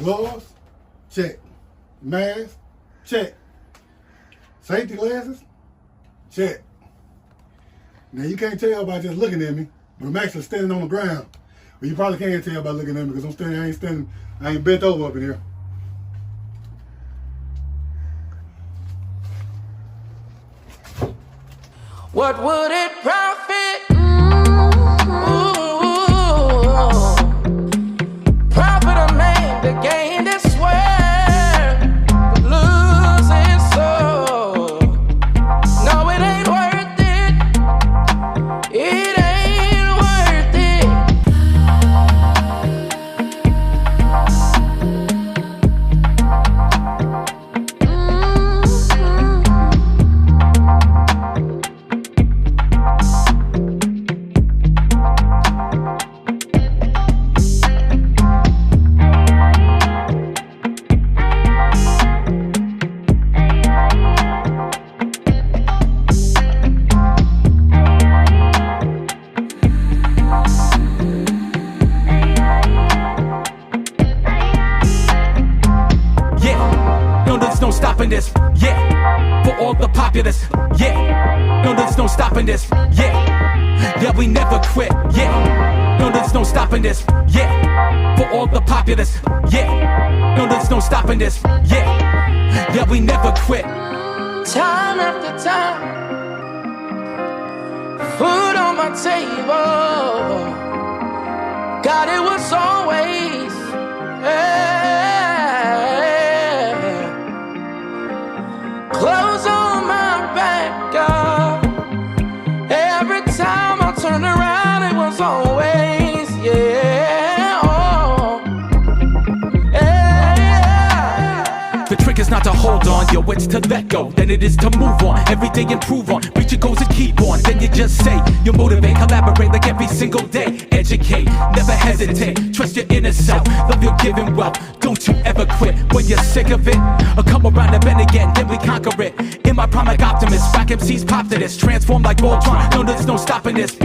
Gloves? Check. Mask? Check. Safety glasses? Check. Now you can't tell by just looking at me, but I'm actually standing on the ground. But you probably can't tell by looking at me because I ain't bent over up in here. What would it profit? Profit a man to gain this world, but lose his soul. No, it ain't worth it. It ain't worth it. This, yeah, for all the populace, yeah, no, there's no stopping this, yeah, we never quit, yeah, no, there's no stopping this, yeah, for all the populace, yeah, no, there's no stopping this, yeah, we never quit. Time after time, food on my table, God, it was always, clothes on my back, God. Every time I turn around, it was always, The trick is not to hold on, yo, it's to let go. Then it is to move on, every day improve on. Reach your goals and keep on, then you just say you motivate, collaborate like every single day. Educate, never hesitate, trust your inner self. Love your giving wealth, don't you ever quit. When you're sick of it, or come around the bend again, then we conquer it. In my prime like Optimus, whack MCs pop to this. Transform like Voltron, no, there's no stopping this.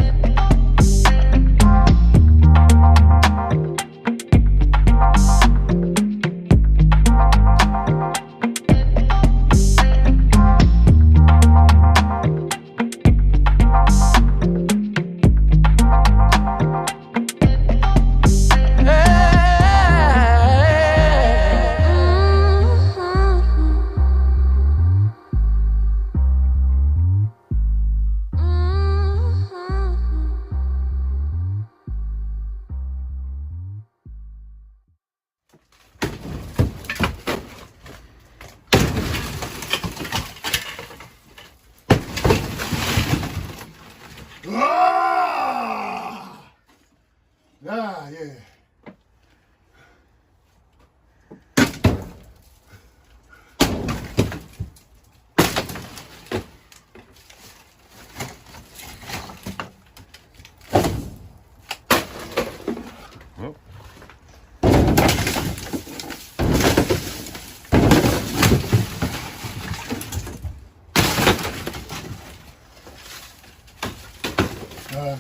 Yeah.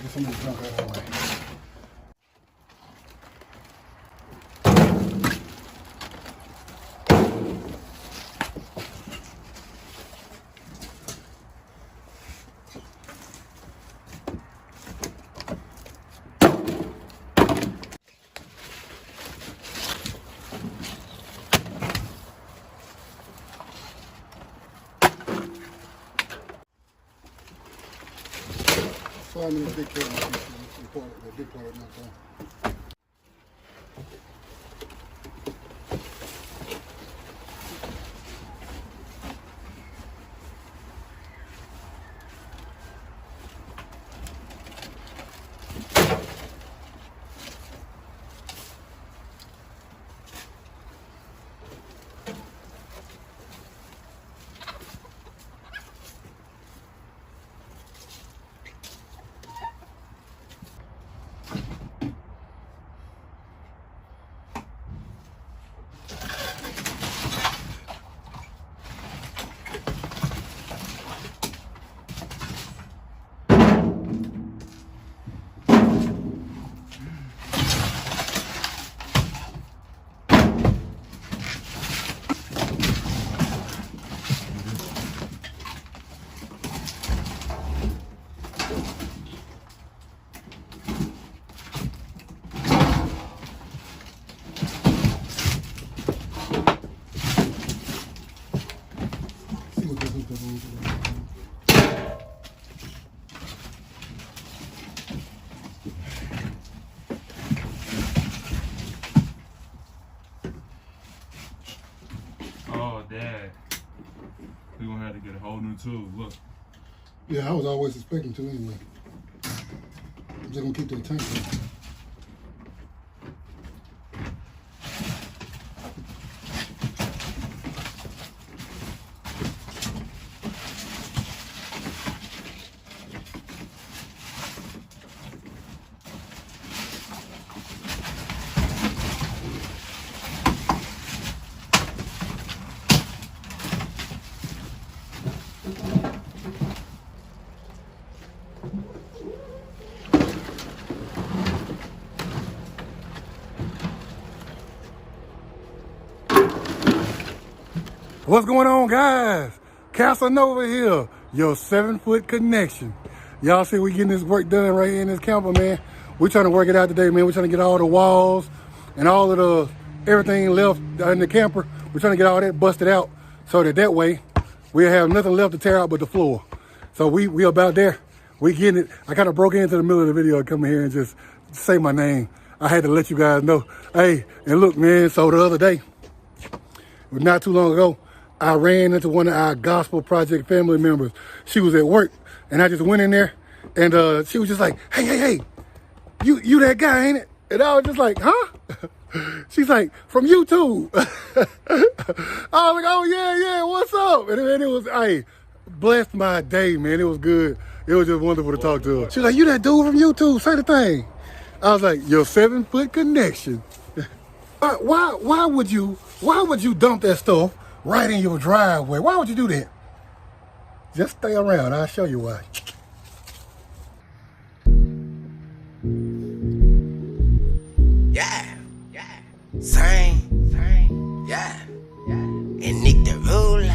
Get some of this junk out of the way. Find me a big carrot, the big part not there. We're gonna have to get a whole new tool. Look. Yeah, I was always suspecting to anyway. I'm just gonna keep the tank. What's going on, guys? Casanova here, your 7-foot connection. Y'all see we getting this work done right here in this camper, man. We're trying to work it out today, man. We're trying to get all the walls and all of the everything left in the camper. We're trying to get all that busted out so that way we'll have nothing left to tear out but the floor. So we about there. We getting it. I kind of broke into the middle of the video and come here and just say my name. I had to let you guys know. Hey, and look, man, so the other day, not too long ago, I ran into one of our Gospel Project family members. She was at work, and I just went in there, and she was just like, hey, you that guy, ain't it? And I was just like, huh? She's like, from YouTube. I was like, oh, yeah, what's up? And it was, hey, blessed my day, man. It was good. It was just wonderful to talk to her. She was like, you that dude from YouTube, say the thing. I was like, your 7-foot connection. Why would you dump that stuff right in your driveway? Why would you do that? Just stay around. I'll show you why. Yeah. Sane. Yeah. And Nick the ruler.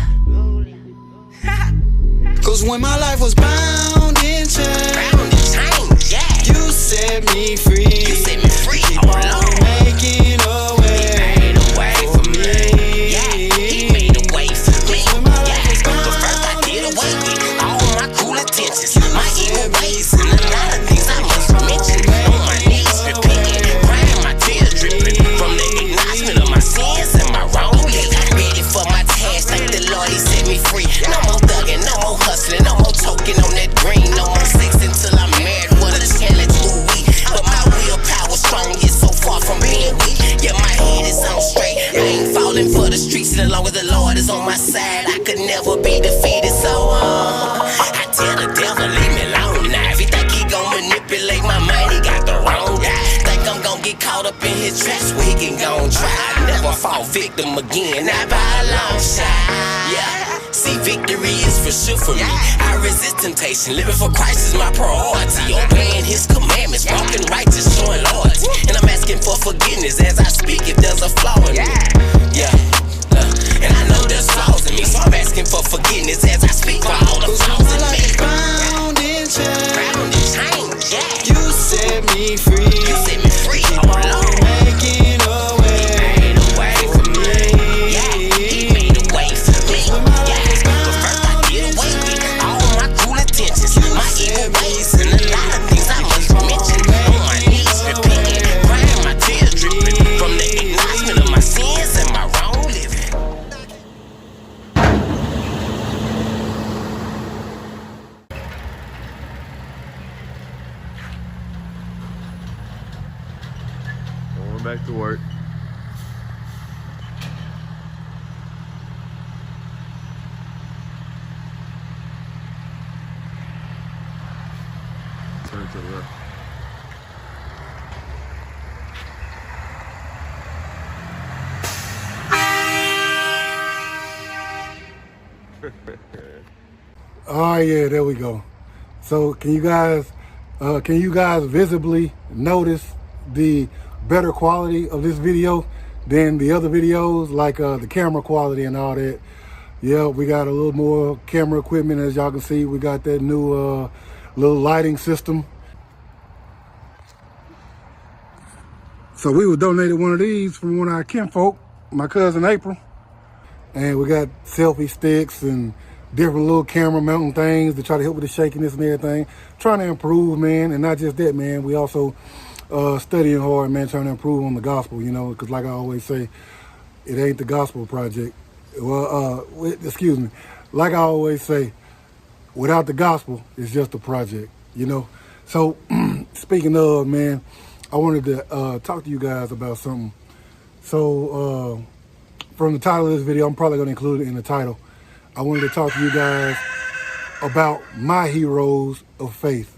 Cause when my life was bound in chains, yeah. You set me free. Keep on making a way. He made a way for me. Yeah, he made a way for me. Yeah, but first I did away with all my cool intentions, my evil ways, and a lot of things I must mention. On my knees, repenting, crying, my tears dripping from the acknowledgement of my sins and my wrong living. Ready for my task, thank the Lord, he set me free. No more thugging, no more hustling, no more choking on that green, no more sex until I'm married. What a challenge, ooh-wee. But my willpower strong, yet so far from being weak. Yeah, my head is on straight. I ain't falling for the streets, and as long as the Lord is on my side, I could never be defeated. So I tell the devil, leave me alone now. If he think he gon' manipulate my mind, he got the wrong guy. Think I'm gon' get caught up in his traps, where he can gon' try. I never fall victim again, not by a long shot. Yeah. See, victory is for sure for me. I resist temptation, living for Christ is my priority. Obeying his commandments, walking righteous, showing loyalty. And I'm asking for forgiveness as I speak if there's a flaw in me. Yeah, and I know there's flaws in me, so I'm asking for forgiveness as I speak for all the flaws in me. Bound in chains, yeah. You set me free. Keep on making a way. He made a way for me. Yeah, he made a way for me. Yeah, but first I did away with all my cool intentions, my evil ways, and a lot of things I must mention. On my knees, repenting, crying, my tears dripping from the acknowledgement of my sins and my wrong living. Going back to work. Turn to the left. Oh yeah, there we go. So can you guys visibly notice the better quality of this video than the other videos, like the camera quality and all that? Yeah, we got a little more camera equipment, as y'all can see. We got that new little lighting system. So we were donated one of these from one of our kinfolk, my cousin April. And we got selfie sticks and different little camera mounting things to try to help with the shakiness and everything. Trying to improve, man. And not just that, man. We also studying hard, man, trying to improve on the gospel, you know, because like I always say, it ain't the gospel project. Well, excuse me. like I always say, without the gospel, it's just a project, you know. So, speaking of, man, I wanted to talk to you guys about something. So, from the title of this video, I'm probably going to include it in the title. I wanted to talk to you guys about my heroes of faith.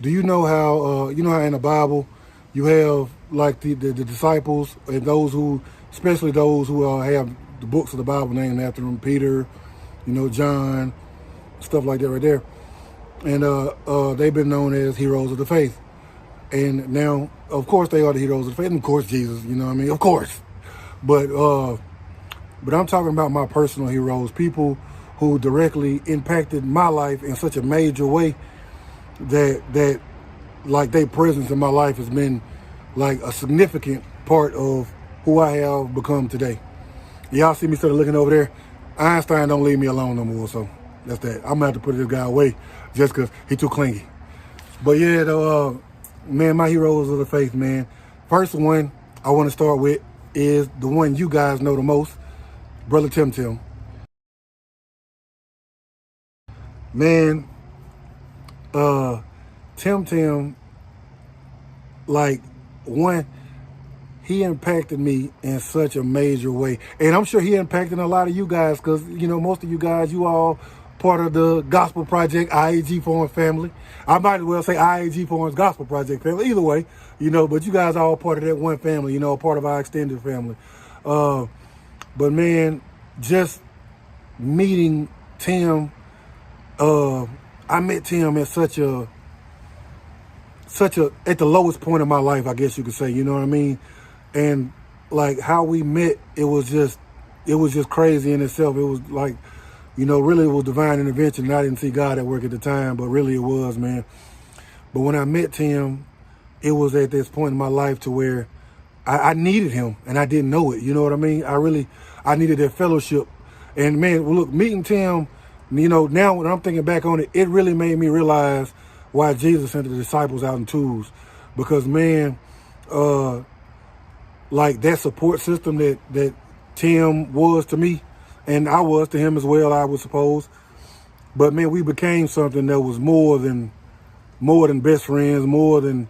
Do you know how in the Bible you have like the disciples and those who, especially those who have the books of the Bible named after them, Peter, John, stuff like that right there. And they've been known as heroes of the faith. And now, of course, they are the heroes of the faith. And of course, Jesus, of course. But I'm talking about my personal heroes, people who directly impacted my life in such a major way that like their presence in my life has been like a significant part of who I have become today. Y'all see me sort of looking over there. Einstein don't leave me alone no more, so that's that. I'm gonna have to put this guy away just because he too clingy. But yeah, man, my heroes of the faith, man. First one I want to start with is the one you guys know the most, Brother Tim. Man, Tim, like, one, he impacted me in such a major way. And I'm sure he impacted a lot of you guys because, most of you guys, you all part of the Gospel Project, IAG Forum family. I might as well say IAG Forum's Gospel Project family. Either way, but you guys are all part of that one family, part of our extended family. But, man, just meeting Tim, I met Tim at such a at the lowest point of my life, I guess you could say, you know what I mean? And like how we met, it was just crazy in itself. It was like, really it was divine intervention. And I didn't see God at work at the time, but really it was, man. But when I met Tim, it was at this point in my life to where I needed him and I didn't know it. You know what I mean? I needed that fellowship. And man, look, meeting Tim, now when I'm thinking back on it, it really made me realize why Jesus sent the disciples out in twos. Because, man, like that support system that Tim was to me, and I was to him as well, I would suppose. But, man, we became something that was more than best friends, more than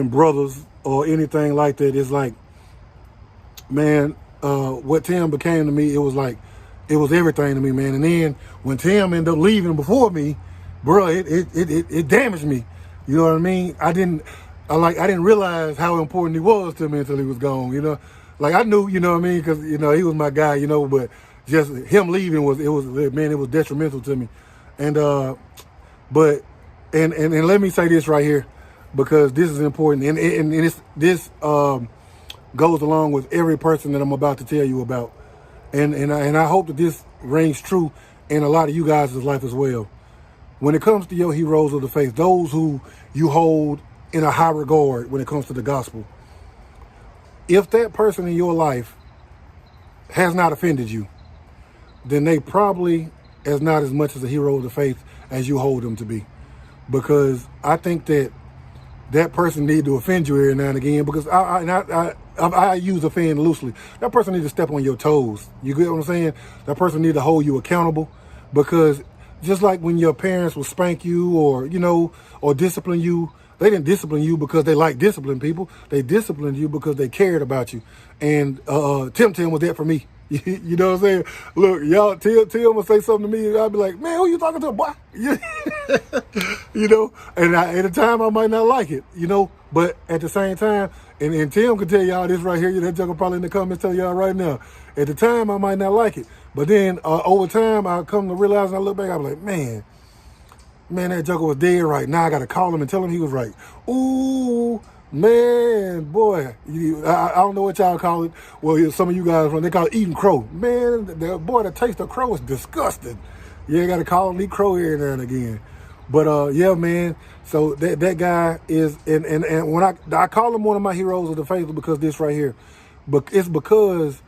brothers or anything like that. It's like, man, what Tim became to me, it was everything to me, man. And then when Tim ended up leaving before me, bro, it damaged me. You know what I mean? I didn't realize how important he was to me until he was gone. Like I knew, you know what I mean, because he was my guy, but just him leaving was detrimental to me. And but let me say this right here, because this is important, and this goes along with every person that I'm about to tell you about. And I hope that this rings true in a lot of you guys' life as well. When it comes to your heroes of the faith, those who you hold in a high regard when it comes to the gospel, if that person in your life has not offended you, then they probably is not as much as a hero of the faith as you hold them to be. Because I think that person need to offend you every now and again, because I use offend loosely. That person need to step on your toes. You get what I'm saying? That person need to hold you accountable, because just like when your parents will spank you or discipline you, they didn't discipline you because they like disciplining people. They disciplined you because they cared about you. And Tim was that for me. You know what I'm saying? Look, y'all, Tim will say something to me, and I'll be like, man, who you talking to, boy? And at the time I might not like it, but at the same time, and Tim can tell y'all this right here, that joker probably in the comments tell y'all right now, at the time I might not like it, but then over time I come to realize, and I look back, I'm like, man, that joker was dead right. Now I got to call him and tell him he was right. Ooh, man, boy, I don't know what y'all call it. Well, some of you guys, they call it eating crow. Man, the taste of crow is disgusting. Yeah, got to call him eat crow every now and again. But yeah, man. So that guy is, and when I call him one of my heroes of the faith, because this right here, but it's because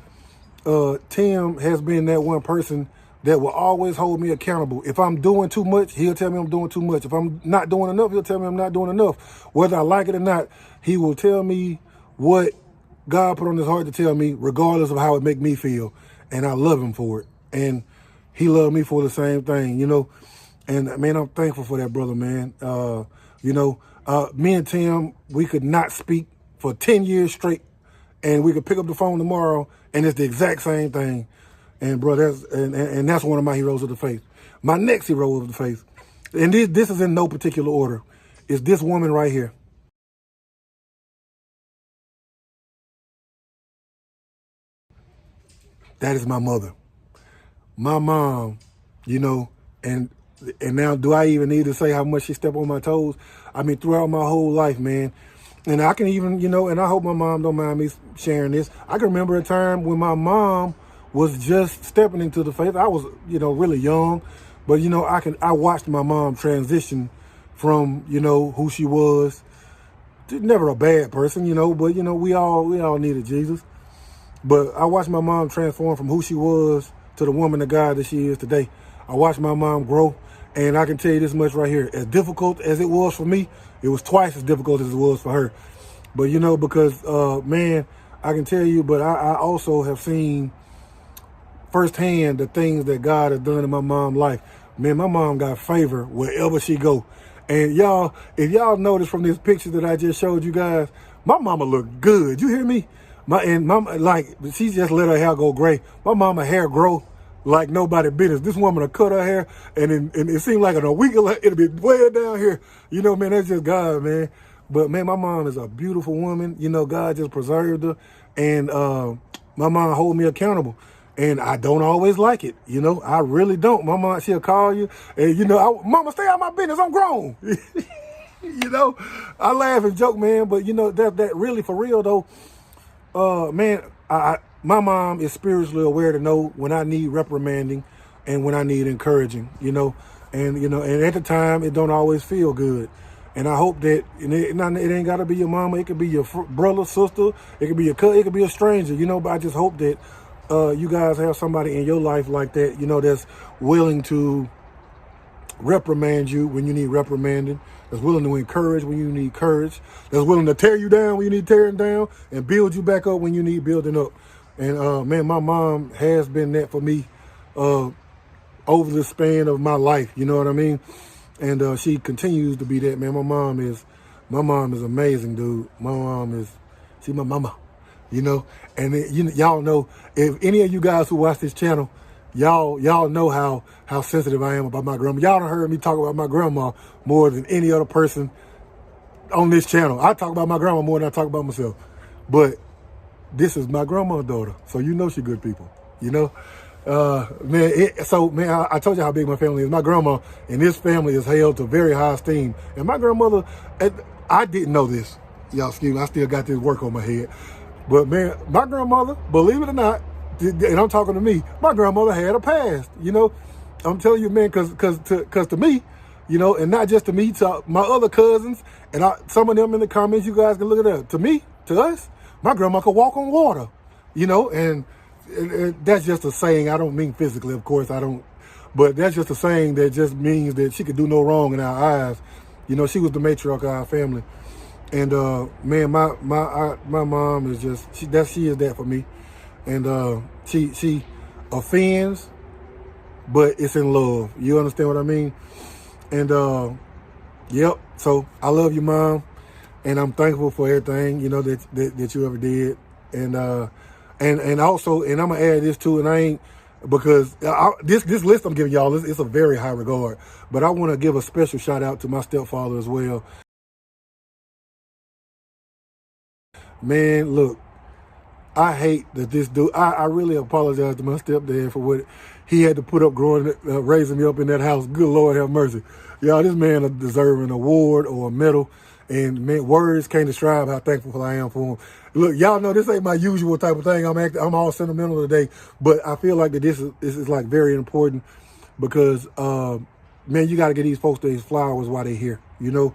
Tim has been that one person that will always hold me accountable. If I'm doing too much, he'll tell me I'm doing too much. If I'm not doing enough, he'll tell me I'm not doing enough. Whether I like it or not, he will tell me what God put on his heart to tell me, regardless of how it make me feel. And I love him for it. And he loved me for the same thing, you know. And man, I'm thankful for that brother, man. You know, me and Tim, we could not speak for 10 years straight, and we could pick up the phone tomorrow, and it's the exact same thing. And bro, that's one of my heroes of the faith. My next hero of the faith, and this is in no particular order, is this woman right here. That is my mother. My mom, you know, and now do I even need to say how much she stepped on my toes? I mean, throughout my whole life, man. And I can even, you know, and I hope my mom don't mind me sharing this. I can remember a time when my mom was just stepping into the faith. I was, you know, really young, but you know, I watched my mom transition from, you know, who she was. Never a bad person, you know, but you know, we all needed Jesus. But I watched my mom transform from who she was to the woman of God that she is today. I watched my mom grow, and I can tell you this much right here. As difficult as it was for me, it was twice as difficult as it was for her. But, you know, because, man, I can tell you, but I also have seen firsthand the things that God has done in my mom's life. Man, my mom got favor wherever she go. And y'all, if y'all notice from this picture that I just showed you guys, my mama look good. You hear me? Like, she just let her hair go gray. My mama hair grow like nobody business. This woman will cut her hair, and it seemed like in a week it'll be way down here. You know, man, that's just God, man. But man, my mom is a beautiful woman. You know, God just preserved her, and my mom hold me accountable. And I don't always like it, you know. I really don't. My mom, she'll call you, and you know, Mama, stay out of my business. I'm grown. You know, I laugh and joke, man. But you know, that really for real though. Man, my mom is spiritually aware to know when I need reprimanding and when I need encouraging, you know, and at the time it don't always feel good. And I hope that it ain't got to be your mama. It could be your brother, sister. It could be your cousin. It could be a stranger, you know, but I just hope that you guys have somebody in your life like that, you know, that's willing to reprimand you when you need reprimanding, that's willing to encourage when you need courage, that's willing to tear you down when you need tearing down, and build you back up when you need building up. And man, my mom has been that for me over the span of my life, you know what I mean? And she continues to be that, man. My mom is amazing, dude. She's my mama, you know? And y'all know, if any of you guys who watch this channel, y'all know how sensitive I am about my grandma. Y'all done heard me talk about my grandma more than any other person on this channel. I talk about my grandma more than I talk about myself. But this is my grandma's daughter, so you know she good people, you know? Man, I told you how big my family is. My grandma and this family is held to very high esteem. And my grandmother, I didn't know this. Y'all excuse me, I still got this work on my head. But man, my grandmother, believe it or not, and I'm talking to me, my grandmother had a past, you know. I'm telling you, man, cause to me, you know, and not just to me, to my other cousins, and some of them in the comments, you guys can look at that. To me, to us, my grandma could walk on water, you know, and that's just a saying. I don't mean physically, of course, I don't, but that's just a saying that just means that she could do no wrong in our eyes. You know, she was the matriarch of our family. And man, my mom is just, she is that for me. And she offends, but it's in love. You understand what I mean? And yep. So I love you, Mom, and I'm thankful for everything, you know, that you ever did. And also, and I'm gonna add this too, and I ain't, because this list I'm giving y'all, it's a very high regard, but I want to give a special shout out to my stepfather as well. Man, look, I hate that this dude, I really apologize to my stepdad for what he had to put up raising me up in that house. Good Lord have mercy. Y'all, this man deserves an award or a medal, and man, words can't describe how thankful I am for him. Look, y'all know this ain't my usual type of thing. I'm all sentimental today, but I feel like that this is like very important, because man, you got to get these folks these flowers while they're here, you know,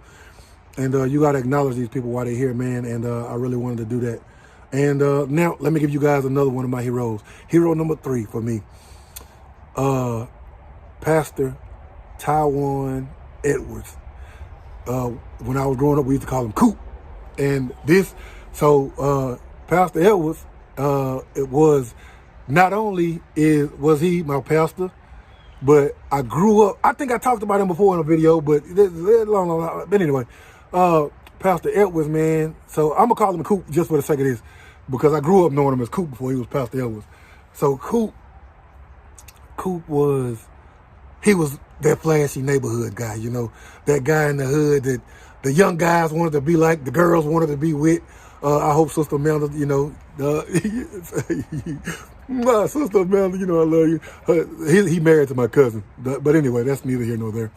and you got to acknowledge these people while they're here, man. And I really wanted to do that. And now let me give you guys another one of my heroes. Hero number 3 for me, Pastor Taiwan Edwards. When I was growing up, we used to call him Coop. And Pastor Edwards, it was not only was he my pastor, But I grew up, I think I talked about him before in a video, but but anyway, Pastor Edwards, man. So I'm gonna call him Coop just for the sake of this, because I grew up knowing him as Coop before he was Pastor Edwards. So Coop was that flashy neighborhood guy, you know, that guy in the hood that the young guys wanted to be like, the girls wanted to be with. I hope Sister Amanda, you know, my Sister Amanda, you know, I love you. He married to my cousin, but anyway, that's neither here nor there.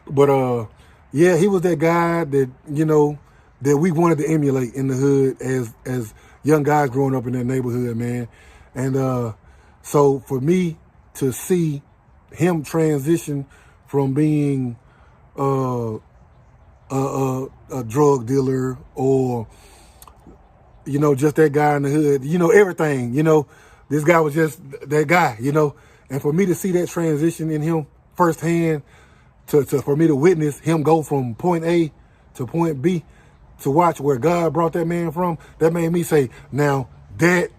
But yeah, he was that guy that, you know, that we wanted to emulate in the hood as young guys growing up in that neighborhood, man. And so for me to see him transition from being a drug dealer or, you know, just that guy in the hood, you know, everything, you know, this guy was just that guy, you know, and for me to see that transition in him firsthand, for me to witness him go from point A to point B, to watch where God brought that man from, that made me say, now that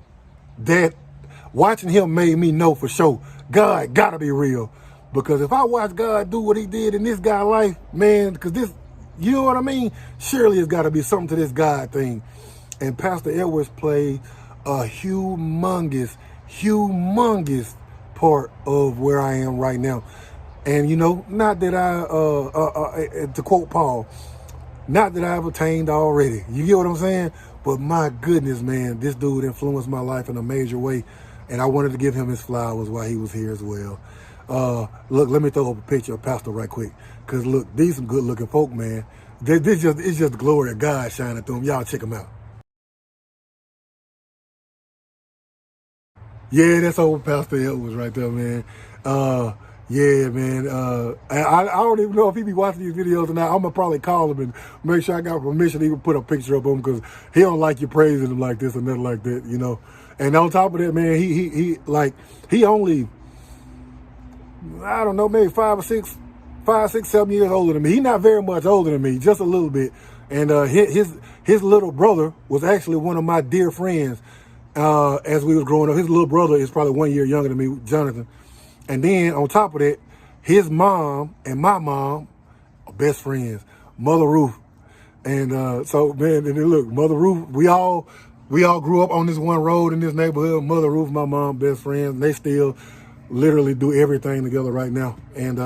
watching him made me know for sure, God gotta be real. Because if I watch God do what he did in this guy's life, man, because this, you know what I mean? Surely it's gotta be something to this God thing. And Pastor Edwards played a humongous part of where I am right now. And, you know, not that to quote Paul, not that I've attained already. You get what I'm saying? But my goodness, man, this dude influenced my life in a major way. And I wanted to give him his flowers while he was here as well. Look, let me throw up a picture of Pastor right quick. Because, look, these some good-looking folk, man. It's just the glory of God shining through them. Y'all check them out. Yeah, that's old Pastor Edwards right there, man. Yeah, man. I don't even know if he be watching these videos or not. I'm going to probably call him and make sure I got permission to even put a picture of him, because he don't like you praising him like this and nothing like that, you know. And on top of that, man, he only, I don't know, maybe 5, 6, 7 years older than me. He's not very much older than me, just a little bit. And his little brother was actually one of my dear friends as we was growing up. His little brother is probably 1 year younger than me, Jonathan. And then on top of that, his mom and my mom are best friends, Mother Ruth. And so, man, and then look, Mother Ruth, we all grew up on this one road in this neighborhood. Mother Ruth, my mom, best friends. They still literally do everything together right now. And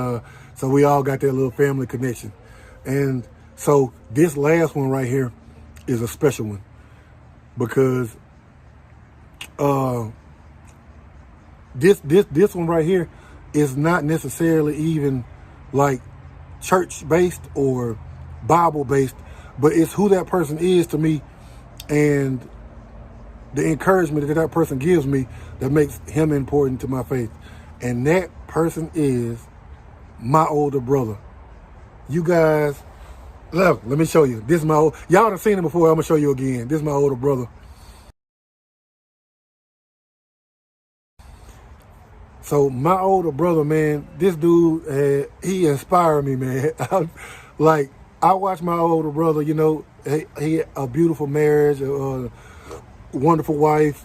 so we all got that little family connection. And so this last one right here is a special one, because this one right here is not necessarily even like church based or Bible based, but it's who that person is to me and the encouragement that person gives me that makes him important to my faith. And that person is my older brother. You guys, look, let me show you. This is y'all have seen him before. I'm gonna show you again. This is my older brother. So my older brother, man, this dude, he inspired me, man. I watch my older brother, you know, he a beautiful marriage, a wonderful wife,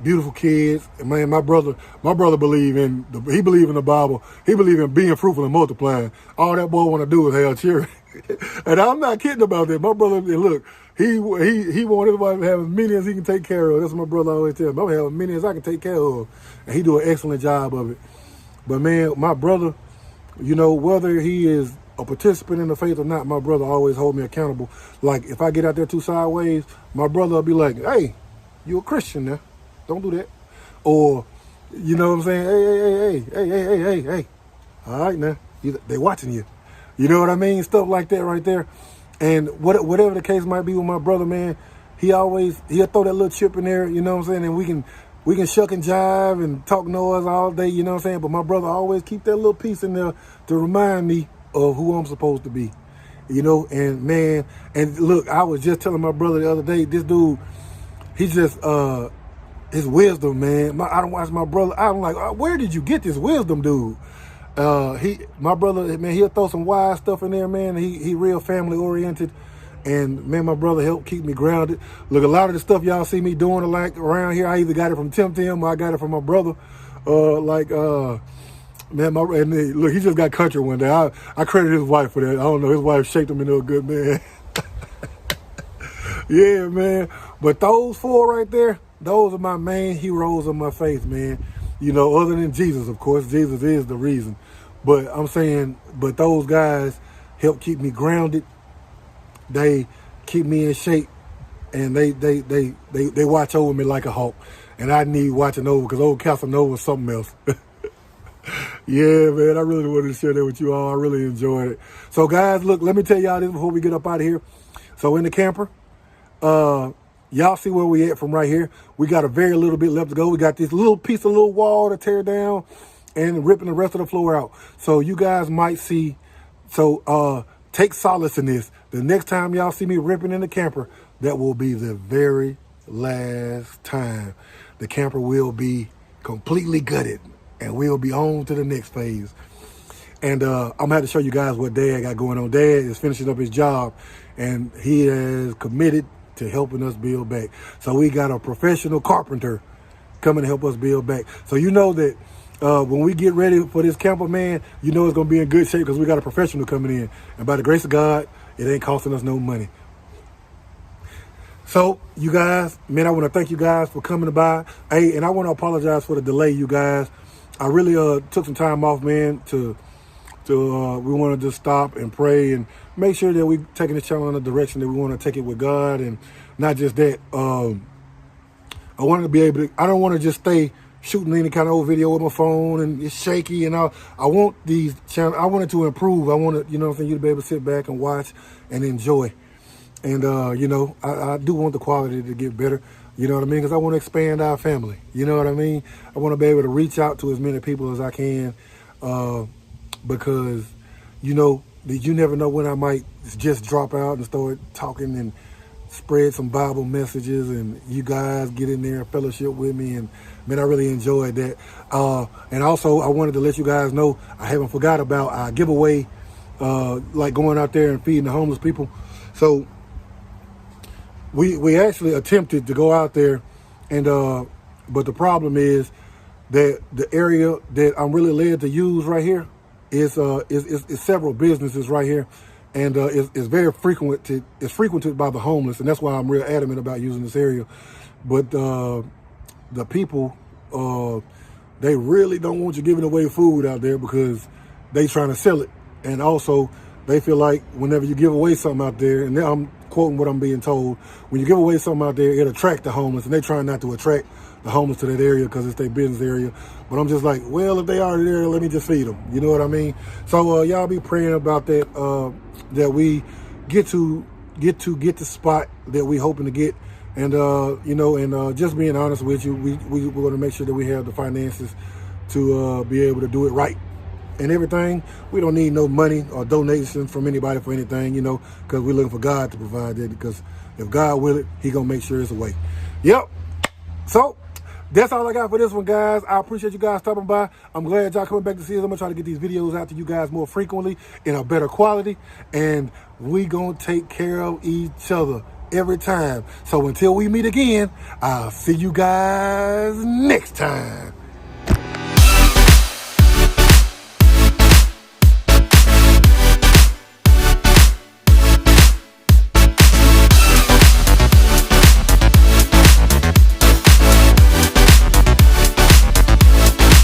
beautiful kids. And man, my brother believe in the Bible. He believe in being fruitful and multiplying. All that boy want to do is have children. And I'm not kidding about that. My brother, look, he want everybody to have as many as he can take care of. That's what my brother always tells me. I'm gonna have as many as I can take care of. And he do an excellent job of it. But man, my brother, you know, whether he is a participant in the faith or not, my brother always hold me accountable. Like if I get out there too sideways, my brother will be like, hey, you a Christian now. Don't do that. Or, you know what I'm saying? Hey. All right now, they watching you. You know what I mean? Stuff like that right there. And whatever the case might be with my brother, man, he'll throw that little chip in there, you know what I'm saying? And we can shuck and jive and talk noise all day, you know what I'm saying? But my brother always keep that little piece in there to remind me of who I'm supposed to be. You know, and man, and look, I was just telling my brother the other day, this dude, he's just his wisdom, man. I don't watch my brother. I'm like, where did you get this wisdom, dude? My brother, man, he'll throw some wise stuff in there, man. He real family oriented. And man, my brother helped keep me grounded. Look, a lot of the stuff y'all see me doing like around here, I either got it from Tim or I got it from my brother. Man, look, he just got country one day. I credit his wife for that. I don't know, his wife shaped him into a good man. Yeah, man. But those 4 right there, those are my main heroes of my faith, man. You know, other than Jesus, of course. Jesus is the reason. But I'm saying, but those guys help keep me grounded. They keep me in shape. And they watch over me like a hawk. And I need watching over because old Casanova is something else. Yeah, man, I really wanted to share that with you all. I really enjoyed it. So, guys, look, let me tell y'all this before we get up out of here. So, in the camper, y'all see where we at from right here. We got a very little bit left to go. We got this little piece of little wall to tear down and ripping the rest of the floor out. So, you guys might see, take solace in this. The next time y'all see me ripping in the camper, that will be the very last time. The camper will be completely gutted. And we'll be on to the next phase. And I'm going to have to show you guys what Dad got going on. Dad is finishing up his job, and he has committed to helping us build back. So we got a professional carpenter coming to help us build back. So you know that when we get ready for this camper, man, you know it's going to be in good shape because we got a professional coming in. And by the grace of God, it ain't costing us no money. So, you guys, man, I want to thank you guys for coming by. Hey, and I want to apologize for the delay, you guys. I really took some time off, man, we want to just stop and pray and make sure that we're taking this channel in the direction that we want to take it with God. And not just that, I wanted to be able to, I don't want to just stay shooting any kind of old video with my phone and it's shaky and all. I want these channels, I want it to improve. I want to, you know what I'm saying, you to be able to sit back and watch and enjoy. And, you know, I do want the quality to get better. You know what I mean? Because I want to expand our family. You know what I mean? I want to be able to reach out to as many people as I can because, you know, you never know when I might just drop out and start talking and spread some Bible messages and you guys get in there and fellowship with me. And, man, I really enjoyed that. And also, I wanted to let you guys know I haven't forgot about our giveaway, like going out there and feeding the homeless people. So, we actually attempted to go out there, and but the problem is that the area that I'm really led to use right here is several businesses right here, and it's very frequented. It's frequented by the homeless, and that's why I'm real adamant about using this area. But the people they really don't want you giving away food out there because they trying to sell it, and also they feel like whenever you give away something out there, and I'm quoting what I'm being told, when you give away something out there, it attract the homeless, and they trying not to attract the homeless to that area because it's their business area. But I'm just like, well, if they already there, let me just feed them. You know what I mean? So y'all be praying about that, that we get to the spot that we hoping to get. And, you know, and just being honest with you, we're going to make sure that we have the finances to be able to do it right. And everything, we don't need no money or donations from anybody for anything, you know, because we're looking for God to provide that. Because if God will it, He gonna make sure it's a way. Yep. So that's all I got for this one, guys. I appreciate you guys stopping by. I'm glad y'all coming back to see us. I'm gonna try to get these videos out to you guys more frequently in a better quality, and we gonna take care of each other every time. So until we meet again, I'll see you guys next time.